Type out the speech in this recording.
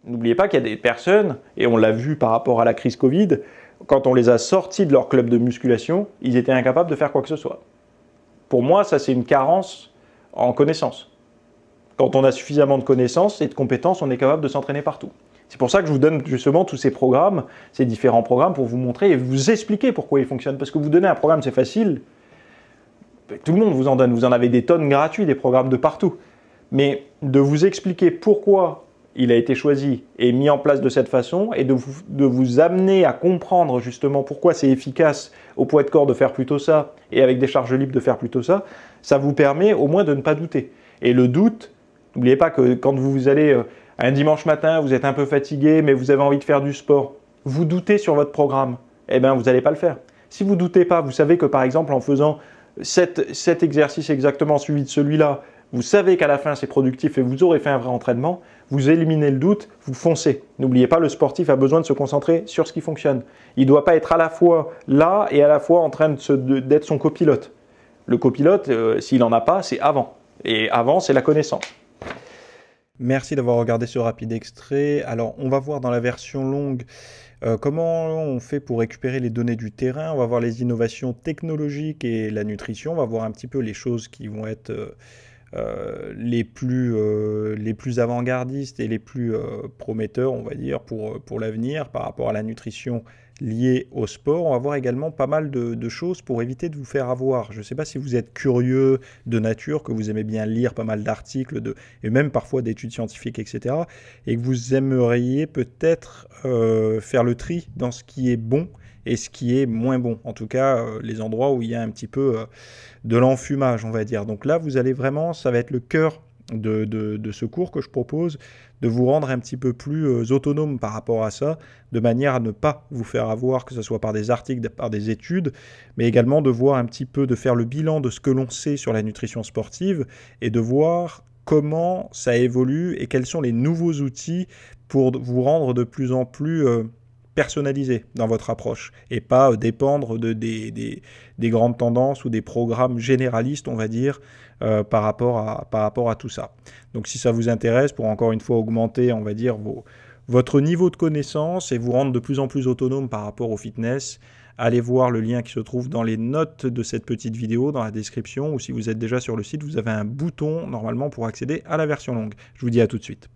N'oubliez pas qu'il y a des personnes, et on l'a vu par rapport à la crise Covid, quand on les a sortis de leur club de musculation, ils étaient incapables de faire quoi que ce soit. Pour moi, ça c'est une carence en connaissances. Quand on a suffisamment de connaissances et de compétences, on est capable de s'entraîner partout. C'est pour ça que je vous donne justement tous ces programmes, ces différents programmes pour vous montrer et vous expliquer pourquoi ils fonctionnent. Parce que vous donnez un programme, c'est facile. Tout le monde vous en donne. Vous en avez des tonnes gratuits, des programmes de partout. Mais de vous expliquer pourquoi il a été choisi et mis en place de cette façon et de vous amener à comprendre justement pourquoi c'est efficace au poids de corps de faire plutôt ça et avec des charges libres de faire plutôt ça, ça vous permet au moins de ne pas douter. Et le doute, n'oubliez pas que quand vous allez un dimanche matin, vous êtes un peu fatigué, mais vous avez envie de faire du sport, vous doutez sur votre programme, eh bien vous n'allez pas le faire. Si vous ne doutez pas, vous savez que par exemple en faisant cet exercice exactement suivi de celui-là, vous savez qu'à la fin c'est productif et vous aurez fait un vrai entraînement, vous éliminez le doute, vous foncez. N'oubliez pas, le sportif a besoin de se concentrer sur ce qui fonctionne. Il ne doit pas être à la fois là et à la fois en train d'être son copilote. Le copilote, s'il n'en a pas, c'est avant. Et avant, c'est la connaissance. Merci d'avoir regardé ce rapide extrait. Alors, on va voir dans la version longue comment on fait pour récupérer les données du terrain. On va voir les innovations technologiques et la nutrition. On va voir un petit peu les choses qui vont être les plus avant-gardistes et les plus prometteurs, on va dire, pour l'avenir par rapport à la nutrition liée au sport. On va voir également pas mal de choses pour éviter de vous faire avoir. Je ne sais pas si vous êtes curieux de nature, que vous aimez bien lire pas mal d'articles et même parfois d'études scientifiques, etc. et que vous aimeriez peut-être faire le tri dans ce qui est bon et ce qui est moins bon. En tout cas, les endroits où il y a un petit peu de l'enfumage, on va dire. Donc là, vous allez vraiment, ça va être le cœur de ce cours que je propose, de vous rendre un petit peu plus autonome par rapport à ça, de manière à ne pas vous faire avoir, que ce soit par des articles, par des études, mais également de voir un petit peu, de faire le bilan de ce que l'on sait sur la nutrition sportive et de voir comment ça évolue et quels sont les nouveaux outils pour vous rendre de plus en plus personnalisé dans votre approche et pas dépendre des grandes tendances ou des programmes généralistes, on va dire, par rapport à tout ça. Donc si ça vous intéresse, pour encore une fois augmenter, on va dire, votre niveau de connaissance et vous rendre de plus en plus autonome par rapport au fitness, allez voir le lien qui se trouve dans les notes de cette petite vidéo, dans la description, ou si vous êtes déjà sur le site, vous avez un bouton normalement pour accéder à la version longue. Je vous dis à tout de suite.